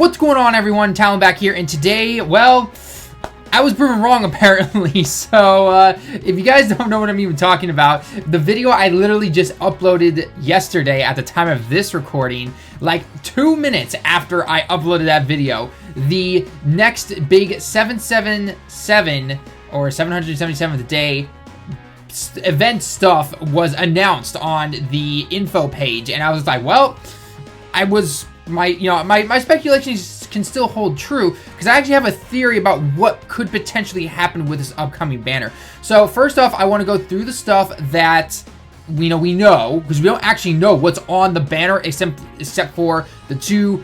What's going on, everyone? Talon back here, and today, well, I was proven wrong apparently. So if you guys don't know what I'm even talking about, the video I literally just uploaded yesterday at the time of this recording, like 2 minutes after I uploaded that video, the next big 777 or 777th day event stuff was announced on the info page, and I was like, well, my speculations can still hold true, because I actually have a theory about what could potentially happen with this upcoming banner. So first off, I want to go through the stuff that we know, because we don't actually know what's on the banner except for the two,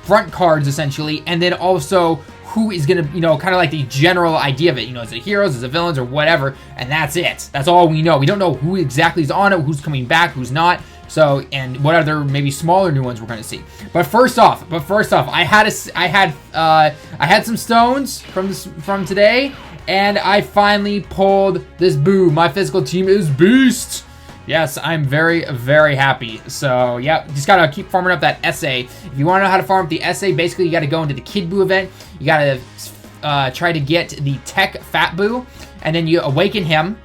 front cards essentially, and then also who is gonna, kind of like the general idea of it. Is it heroes, is it villains, or whatever, and that's it. That's all we know. We don't know who exactly is on it, who's coming back, who's not. So, and what other maybe smaller new ones we're gonna see. But first off, I had some stones from today, and I finally pulled this boo. My physical team is beast. Yes, I'm very, very happy. So, yeah, just gotta keep farming up that SA. If you wanna know how to farm up the SA, basically you gotta go into the Kid Boo event. You gotta try to get the Tech Fat Boo, and then you awaken him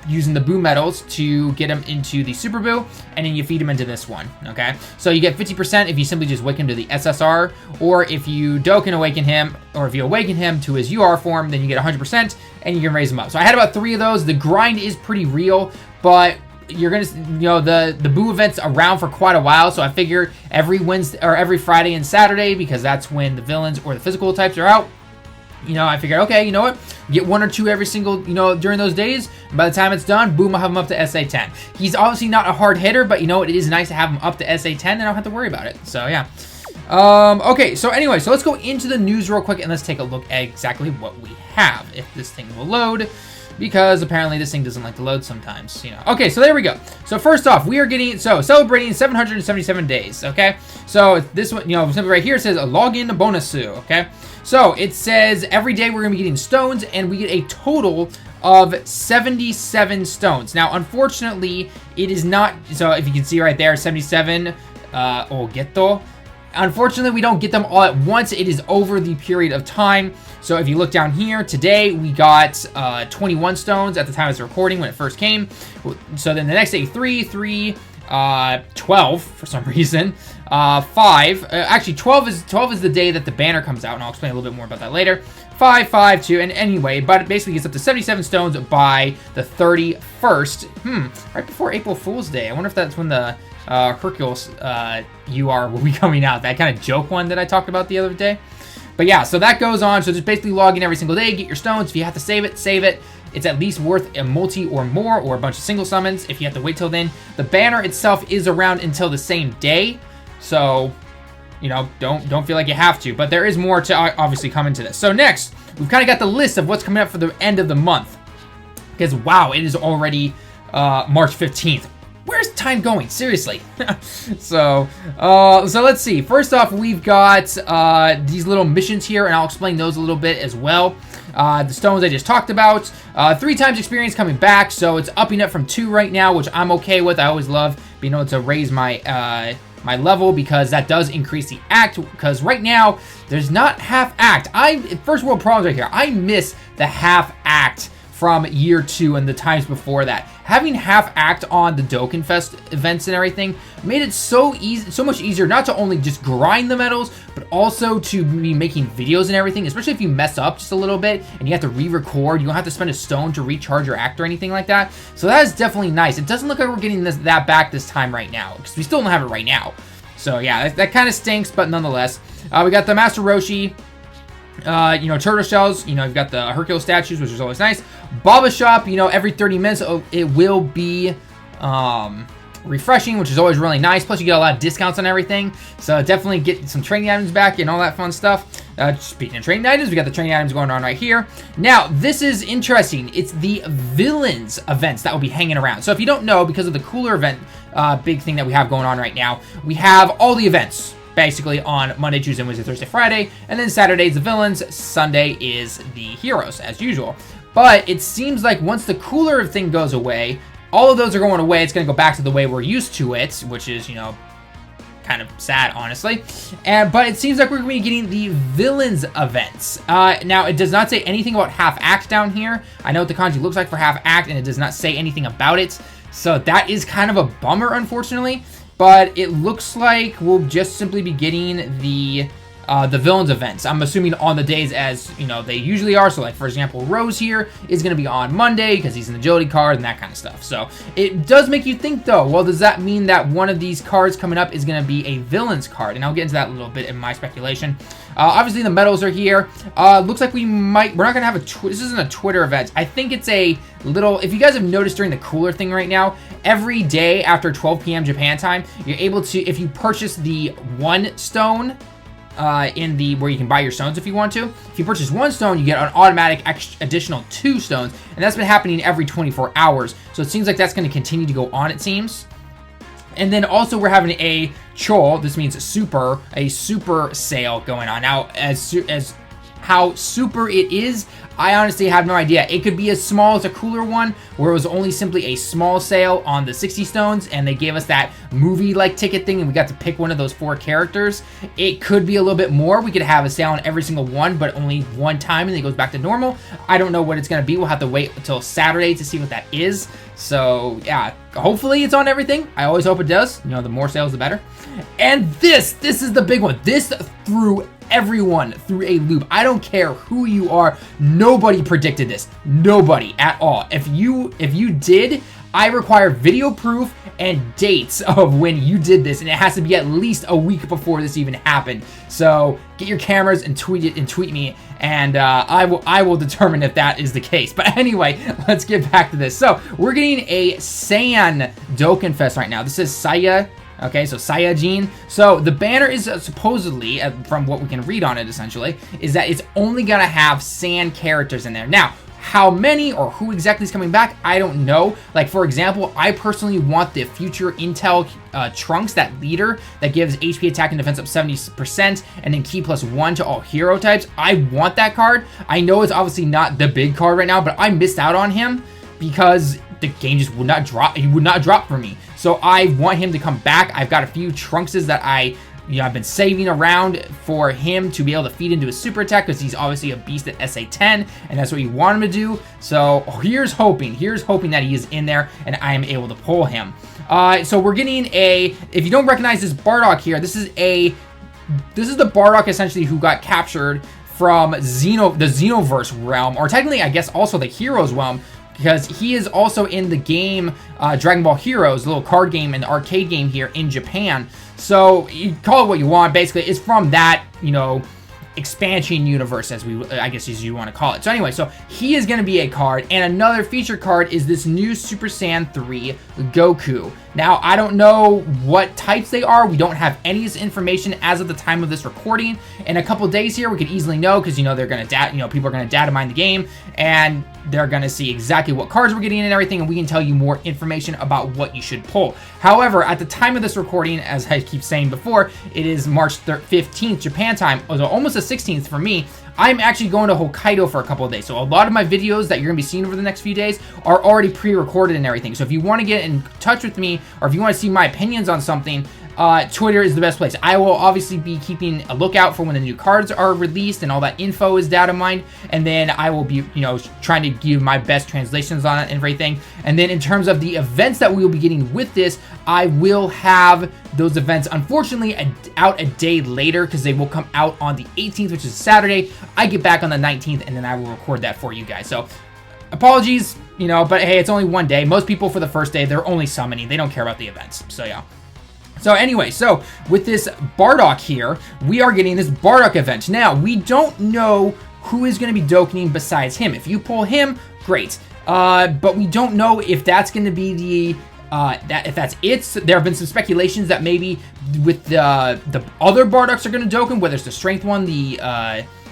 using the Boo medals to get him into the Super Boo, and then you feed him into this one, okay? So you get 50% if you simply just awaken him to the SSR, or if you Dokkan awaken him, or if you awaken him to his UR form, then you get 100%, and you can raise him up. So I had about 3 of those. The grind is pretty real, but you're gonna, the Boo event's around for quite a while, so I figure every Wednesday, or every Friday and Saturday, because that's when the villains or the physical types are out, I figured, okay, you know what? Get 1 or 2 every single, during those days. And by the time it's done, boom, I'll have him up to SA10. He's obviously not a hard hitter, but it is nice to have him up to SA10, and I don't have to worry about it. So, yeah. Okay, so anyway, so let's go into the news real quick, and let's take a look at exactly what we have, if this thing will load, because apparently this thing doesn't like to load sometimes, Okay, so there we go. So first off, we are getting, celebrating 777 days, okay? So this one, simply right here, it says a login bonus, okay? So it says every day we're going to be getting stones, and we get a total of 77 stones. Now, unfortunately, it is not, so if you can see right there, 77, geto. Unfortunately, we don't get them all at once. It is over the period of time. So if you look down here, today we got 21 stones at the time of this recording when it first came. So then the next day, 3, 12 for some reason, 5. Actually, 12 is the day that the banner comes out, and I'll explain a little bit more about that later. 5, 2, and anyway, but it basically gets up to 77 stones by the 31st. Right before April Fool's Day. I wonder if that's when the Hercules UR will be coming out. That kind of joke one that I talked about the other day. But yeah, so that goes on. So just basically log in every single day, get your stones. If you have to save it, save it. It's at least worth a multi or more, or a bunch of single summons if you have to wait till then. The banner itself is around until the same day. So, don't feel like you have to. But there is more to obviously come into this. So next, we've kind of got the list of what's coming up for the end of the month. Because, wow, it is already March 15th. Where's time going? Seriously. So let's see. First off, we've got these little missions here, and I'll explain those a little bit as well. The stones I just talked about. 3 times experience coming back, so it's upping up from 2 right now, which I'm okay with. I always love being able to raise my my level, because that does increase the act, because right now there's not half act. First world problems right here. I miss the half act from year 2 and the times before that. Having half act on the Dokkan Fest events and everything made it so much easier, not to only just grind the medals, but also to be making videos and everything, especially if you mess up just a little bit and you have to re-record. You don't have to spend a stone to recharge your act or anything like that. So that is definitely nice. It doesn't look like we're getting that back this time right now, because we still don't have it right now. So yeah, that kind of stinks, but nonetheless. We got the Master Roshi, turtle shells, you've got the Hercules statues, which is always nice. Baba Shop, every 30 minutes it will be refreshing, which is always really nice. Plus you get a lot of discounts on everything, so definitely get some training items back and all that fun stuff. Speaking of training items, we got the training items going on right here. Now, this is interesting. It's the villains events that will be hanging around. So if you don't know, because of the cooler event big thing that we have going on right now, we have all the events basically on Monday, Tuesday, Wednesday, Thursday, Friday, and then Saturday is the villains, Sunday is the heroes, as usual. But it seems like once the cooler thing goes away, all of those are going away. It's going to go back to the way we're used to it, which is, kind kind of sad, honestly. But it seems like we're going to be getting the villains events. Now, it does not say anything about half act down here. I know what the kanji looks like for half act, and it does not say anything about it. So that is kind of a bummer, unfortunately. But it looks like we'll just simply be getting the villains events. I'm assuming on the days as, you know, they usually are. So, like, for example, Rose here is going to be on Monday because he's an agility card and that kind of stuff. So, it does make you think, though, well, does that mean that one of these cards coming up is going to be a villains card? And I'll get into that a little bit in my speculation. Obviously, the medals are here. Looks like we're not going to have this isn't a Twitter event. I think it's a little, if you guys have noticed during the cooler thing right now, every day after 12 p.m. Japan time, you're able to, if you purchase the 1 stone, where you can buy your stones if you want to. If you purchase 1 stone, you get an automatic additional 2 stones, and that's been happening every 24 hours. So it seems like that's going to continue to go on, it seems. And then also we're having a chol, this means a super sale going on. Now, as how super it is, I honestly have no idea. It could be as small as a cooler one, where it was only simply a small sale on the 60 stones, and they gave us that movie-like ticket thing, and we got to pick one of those 4 characters. It could be a little bit more. We could have a sale on every single one, but only one time, and then it goes back to normal. I don't know what it's going to be. We'll have to wait until Saturday to see what that is. So, yeah, hopefully it's on everything. I always hope it does. You know, the more sales, the better. And this is the big one. This threw everyone through a loop. I don't care who you are. Nobody predicted this. Nobody at all. If you did, I require video proof and dates of when you did this, and it has to be at least a week before this even happened. So get your cameras and tweet it and tweet me, and I will determine if that is the case. But anyway, let's get back to this. So we're getting a Saiyan Dokkan Fest right now. This is Saya. Okay, so Saiyajin. So the banner is supposedly, from what we can read on it essentially, is that it's only gonna have Saiyan characters in there. Now, how many or who exactly is coming back, I don't know. Like, for example, I personally want the future Intel Trunks, that leader that gives HP attack and defense up 70%, and then key +1 to all hero types. I want that card. I know it's obviously not the big card right now, but I missed out on him because the game just would not drop. He would not drop for me. So I want him to come back. I've got a few Trunkses that I've been saving around for him to be able to feed into his super attack, because he's obviously a beast at SA10, and that's what you want him to do. So here's hoping that he is in there and I am able to pull him. So we're getting if you don't recognize this Bardock here, this is the Bardock essentially who got captured from the Xenoverse realm, or technically I guess also the Heroes realm, because he is also in the game Dragon Ball Heroes, the little card game and arcade game here in Japan. So you call it what you want. Basically, it's from that, you know, expansion universe, as you want to call it. So anyway, so he is going to be a card, and another feature card is this new Super Saiyan 3 Goku. Now, I don't know what types they are. We don't have any of this information as of the time of this recording. In a couple days here, we could easily know, because, you know, they're going to people are going to data mine the game, and they're going to see exactly what cards we're getting and everything, and we can tell you more information about what you should pull. However, at the time of this recording, as I keep saying before, it is March 15th Japan time, so almost the 16th for me. I'm actually going to Hokkaido for a couple of days. So a lot of my videos that you're going to be seeing over the next few days are already pre-recorded and everything. So if you want to get in touch with me, or if you want to see my opinions on something, Twitter is the best place. I will obviously be keeping a lookout for when the new cards are released and all that info is data mined. And then I will be, you know, trying to give my best translations on it and everything. And then in terms of the events that we will be getting with this, I will have those events, unfortunately, out a day later, because they will come out on the 18th, which is Saturday. I get back on the 19th, and then I will record that for you guys. So apologies, you know, but hey, it's only one day. Most people for the first day, they're only summoning. They don't care about the events. So yeah. So anyway, so with this Bardock here, we are getting this Bardock event. Now, we don't know who is going to be Dokkaning besides him. If you pull him, great. But we don't know if that's going to be the if that's it. There have been some speculations that maybe with the other Bardocks are going to Dokkan, whether it's the strength one,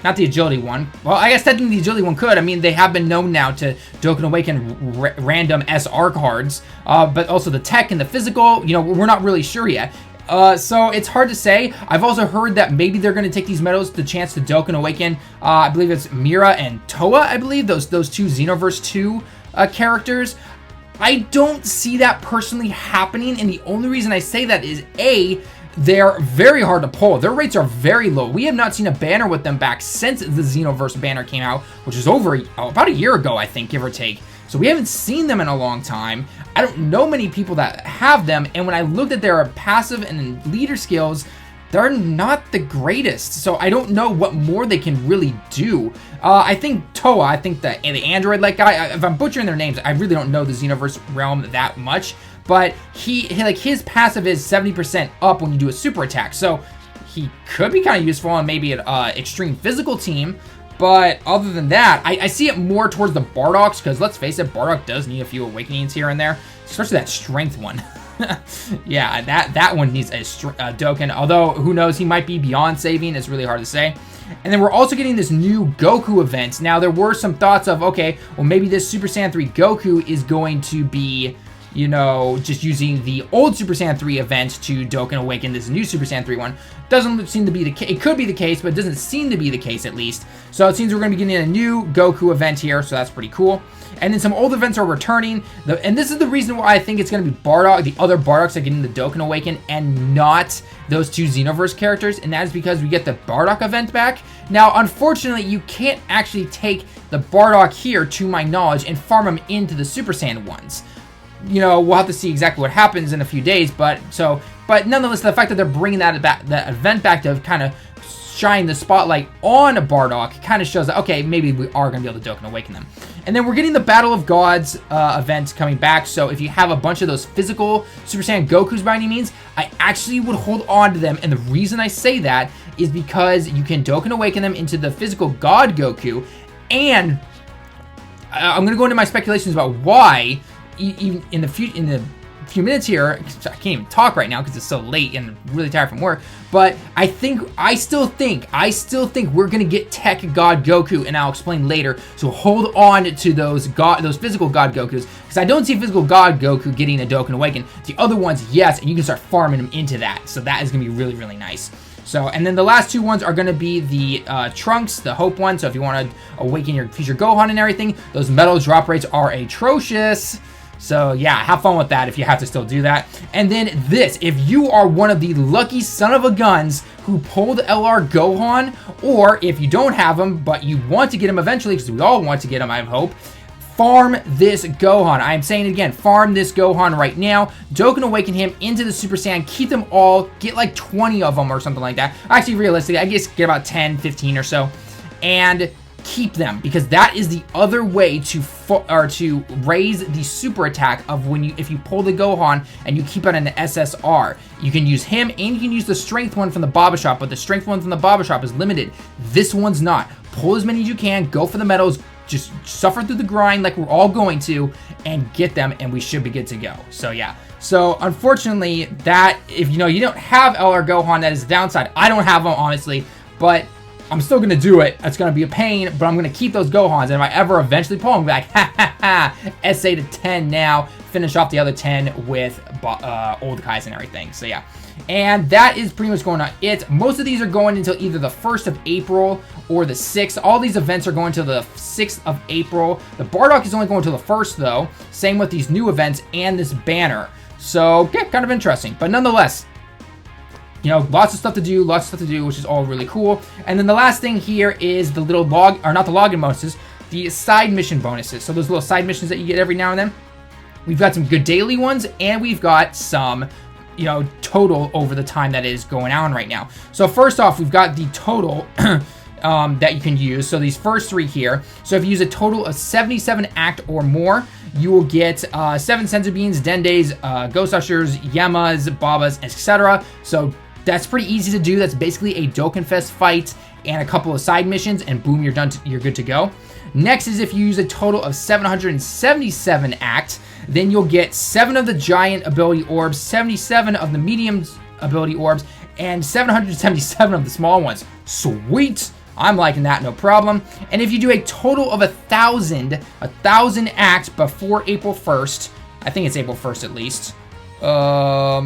not the agility one. Well, I guess technically the agility one could. I mean, they have been known now to Dokkan Awaken random SR cards, but also the tech and the physical, you know, we're not really sure yet. So it's hard to say. I've also heard that maybe they're going to take these medals the chance to Dokkan Awaken. I believe it's Mira and Toa, I believe, those two Xenoverse 2 characters. I don't see that personally happening, and the only reason I say that is, A, they're very hard to pull. Their rates are very low. We have not seen a banner with them back since the Xenoverse banner came out, which was about a year ago, I think, give or take. So we haven't seen them in a long time. I don't know many people that have them, and when I looked at their passive and leader skills, they're not the greatest. So I don't know what more they can really do. I think Toa, I think the android-like guy, if I'm butchering their names, I really don't know the Xenoverse realm that much. But his passive is 70% up when you do a super attack. So he could be kind of useful on maybe an extreme physical team. But other than that, I see it more towards the Bardocks, because let's face it, Bardock does need a few awakenings here and there, especially that strength one. Yeah, that one needs a Dokkan, although who knows, he might be beyond saving. It's really hard to say. And then we're also getting this new Goku event. Now, there were some thoughts of, okay, well, maybe this Super Saiyan 3 Goku is going to be, you know, just using the old Super Saiyan 3 event to Dokkan Awaken this new Super Saiyan 3 one. Doesn't seem to be the case. It could be the case, but it doesn't seem to be the case, at least. So it seems we're going to be getting a new Goku event here, so that's pretty cool. And then some old events are returning. And this is the reason why I think it's going to be Bardock, the other Bardocks are getting the Dokkan Awaken, and not those two Xenoverse characters. And that is because we get the Bardock event back. Now, unfortunately, you can't actually take the Bardock here, to my knowledge, and farm him into the Super Saiyan ones. You know, we'll have to see exactly what happens in a few days, but nonetheless, the fact that they're bringing that event back to kind of shine the spotlight on a Bardock kind of shows that, okay, maybe we are going to be able to Dokkan Awaken them. And then we're getting the Battle of Gods event coming back, so if you have a bunch of those physical Super Saiyan Gokus by any means, I actually would hold on to them, and the reason I say that is because you can Dokkan Awaken them into the physical God Goku, and I'm going to go into my speculations about why. Even in the few minutes here, I can't even talk right now because it's so late and I'm really tired from work. But I still think we're gonna get Tech God Goku, and I'll explain later. So hold on to those physical God Gokus, because I don't see physical God Goku getting a Dokkan Awaken. The other ones, yes, and you can start farming them into that. So that is gonna be really, really nice. So, and then the last two ones are going to be the Trunks, the Hope one. So if you want to awaken your future Gohan and everything, those metal drop rates are atrocious. So yeah, have fun with that if you have to still do that. And then this, if you are one of the lucky son of a guns who pulled LR Gohan, or if you don't have him, but you want to get him eventually, because we all want to get him, I hope, farm this Gohan. I am saying it again, farm this Gohan right now. Dokkan Awaken him into the Super Saiyan, keep them all, get like 20 of them or something like that. Actually, realistically, I guess get about 10, 15 or so. And keep them, because that is the other way to raise the super attack of if you pull the Gohan and you keep it in an SSR. You can use him, and you can use the strength one from the Baba Shop, but the strength one from the Baba Shop is limited. This one's not. Pull as many as you can, go for the medals, just suffer through the grind like we're all going to, and get them, and we should be good to go. So yeah. So unfortunately, that if you don't have LR Gohan, that is the downside. I don't have them, honestly, but I'm still going to do it. It's going to be a pain, but I'm going to keep those Gohans. And if I ever eventually pull them, I'll be like, ha ha ha, SA to 10 now. Finish off the other 10 with old Kais and everything. So yeah. And that is pretty much going on it. Most of these are going until either the 1st of April or the 6th. All these events are going to the 6th of April. The Bardock is only going to the 1st, though. Same with these new events and this banner. So, yeah, kind of interesting. But nonetheless, lots of stuff to do, which is all really cool. And then the last thing here is the little not the login bonuses, the side mission bonuses. So those little side missions that you get every now and then. We've got some good daily ones, and we've got some, total over the time that is going on right now. So first off, we've got the total that you can use. So these first three here. So if you use a total of 77 act or more, you will get 7 Senzu Beans, Dendes, Ghost Ushers, Yamas, Babas, etc. So that's pretty easy to do. That's basically a Dokkan Fest fight and a couple of side missions, and boom, you're done. You're good to go. Next is if you use a total of 777 act, then you'll get 7 of the giant ability orbs, 77 of the medium ability orbs, and 777 of the small ones. Sweet! I'm liking that, no problem. And if you do a total of 1,000 acts before April 1st, I think it's April 1st at least. Yeah,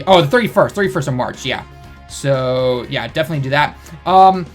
the 31st of March, yeah. So yeah, definitely do that.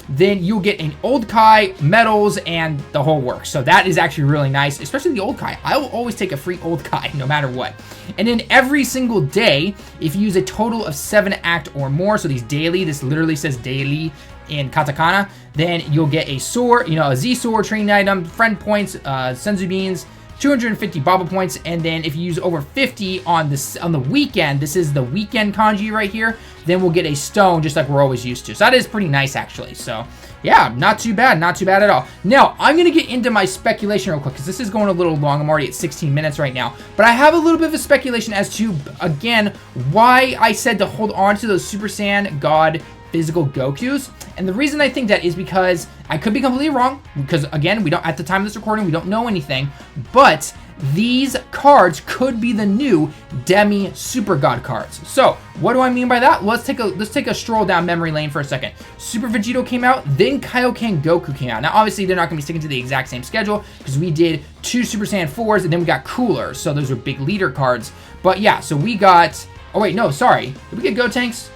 Then you'll get an old Kai, medals, and the whole works. So that is actually really nice, especially the old Kai. I will always take a free old Kai no matter what. And then every single day, if you use a total of 7 act or more, so these daily, this literally says daily in katakana, then you'll get a sword, a Z sword, training item, friend points, senzu beans, 250 Baba points, and then if you use over 50 on the weekend, this is the weekend kanji right here, then we'll get a stone just like we're always used to. So that is pretty nice actually. So yeah, not too bad at all. Now I'm gonna get into my speculation real quick because this is going a little long. I'm already at 16 minutes right now, but I have a little bit of a speculation as to, again, why I said to hold on to those Super Saiyan God physical Gokus. And the reason I think that is because I could be completely wrong, because again, we don't, at the time of this recording, we don't know anything, but these cards could be the new Demi Super God cards. So what do I mean by that? Well, let's take a stroll down memory lane for a second. Super Vegito came out, then Kaioken Goku came out. Now obviously they're not going to be sticking to the exact same schedule because we did 2 Super Saiyan 4s and then we got Cooler, so those are big leader cards. But yeah, so we got, oh wait, no, sorry, did we get Gotenks?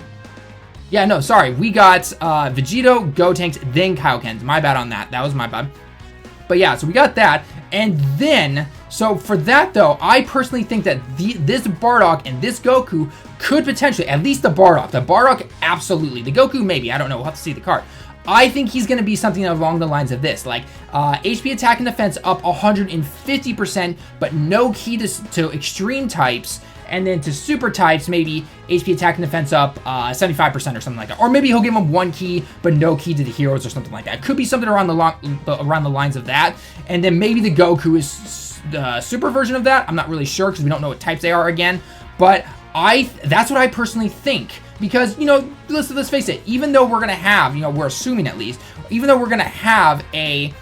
Yeah, no, sorry. We got Vegito, Gotenks, then Kaioken. My bad on that. That was my bad. But yeah, so we got that. And then, so for that though, I personally think that this Bardock and this Goku could potentially, at least the Bardock. The Bardock, absolutely. The Goku, maybe. I don't know. We'll have to see the card. I think he's going to be something along the lines of this, like HP attack and defense up 150%, but no key to extreme types. And then to super types, maybe HP attack and defense up 75% or something like that. Or maybe he'll give him 1 key, but no key to the heroes or something like that. It could be something around the lines of that. And then maybe the Goku is the super version of that. I'm not really sure because we don't know what types they are again. But that's what I personally think. Because, let's face it, even though we're going to have, we're assuming at least, even though we're going to have a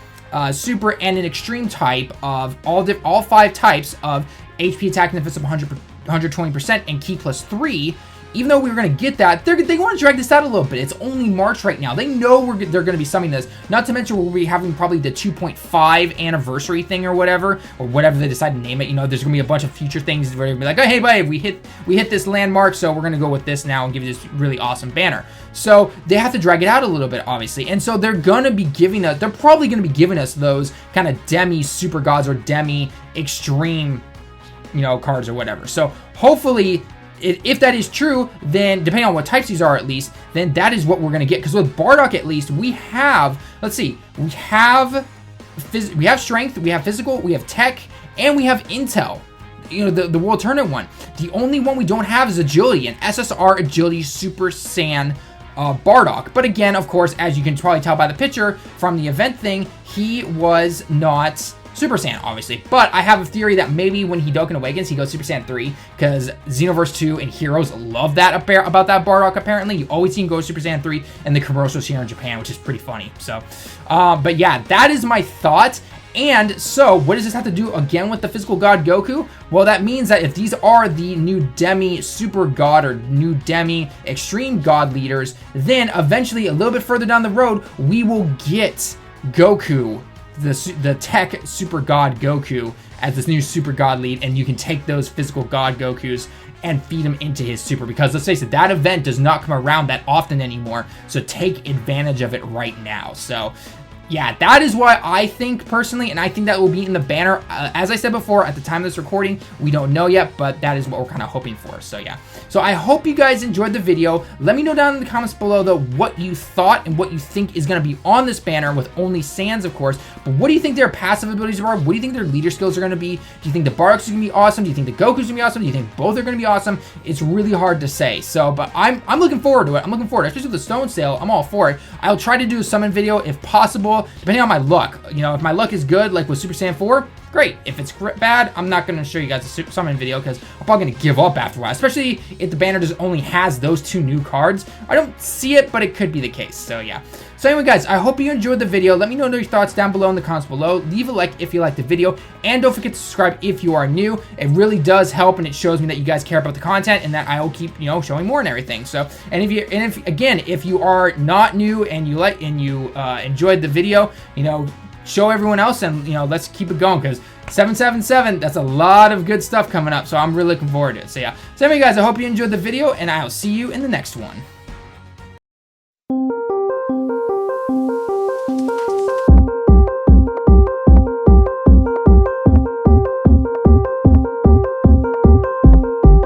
super and an extreme type of all 5 types of HP attack and defense of 120% and key plus 3, even though we were going to get that, they want to drag this out a little bit. It's only March right now. They know they're going to be summoning this. Not to mention we'll be having probably the 2.5 anniversary thing or whatever they decide to name it. There's going to be a bunch of future things where they'll be like, oh, hey, babe, we hit this landmark, so we're going to go with this now and give you this really awesome banner. So they have to drag it out a little bit, obviously. And so they're probably going to be giving us those kind of Demi Super Gods or Demi Extreme cards or whatever. So hopefully, if that is true, then depending on what types these are at least, then that is what we're going to get. Because with Bardock at least, we have, let's see, we have strength, we have physical, we have tech, and we have intel. The World Tournament one. The only one we don't have is agility, and SSR Agility Super Saiyan Bardock. But again, of course, as you can probably tell by the picture from the event thing, he was not Super Saiyan, obviously. But I have a theory that maybe when he Dokkan Awakens, he goes Super Saiyan 3, because Xenoverse 2 and Heroes love that about that Bardock, apparently. You always see him go Super Saiyan 3, and the commercials here in Japan, which is pretty funny. So, but yeah, that is my thought. And so, what does this have to do again with the Physical God Goku? Well, that means that if these are the new Demi Super God or new Demi Extreme God leaders, then eventually, a little bit further down the road, we will get Goku, the Tech Super God Goku, as this new Super God lead, and you can take those Physical God Gokus and feed them into his Super, because let's face it, that event does not come around that often anymore, so take advantage of it right now. So yeah, that is why I think personally, and I think that will be in the banner. As I said before, at the time of this recording, we don't know yet, but that is what we're kind of hoping for. So yeah. So I hope you guys enjoyed the video. Let me know down in the comments below, though, what you thought and what you think is going to be on this banner with only Saiyans, of course. But what do you think their passive abilities are? What do you think their leader skills are going to be? Do you think the Bardock's going to be awesome? Do you think the Goku's going to be awesome? Do you think both are going to be awesome? It's really hard to say. So, but I'm looking forward to it. I'm looking forward, especially with the stone sale. I'm all for it. I'll try to do a summon video if possible, depending on my luck. If my luck is good, like with Super Saiyan 4, great. If it's bad, I'm not going to show you guys a summon video because I'm probably going to give up after a while, especially if the banner just only has those 2 new cards. I don't see it, but it could be the case. So yeah. So anyway, guys, I hope you enjoyed the video. Let me know your thoughts down below in the comments below. Leave a like if you liked the video, and don't forget to subscribe if you are new. It really does help, and it shows me that you guys care about the content and that I will keep, showing more and everything. So, if you are not new and you enjoyed the video, show everyone else, and let's keep it going, because 777, that's a lot of good stuff coming up, so I'm really looking forward to it. So yeah. So anyway, guys, I hope you enjoyed the video, and I'll see you in the next one.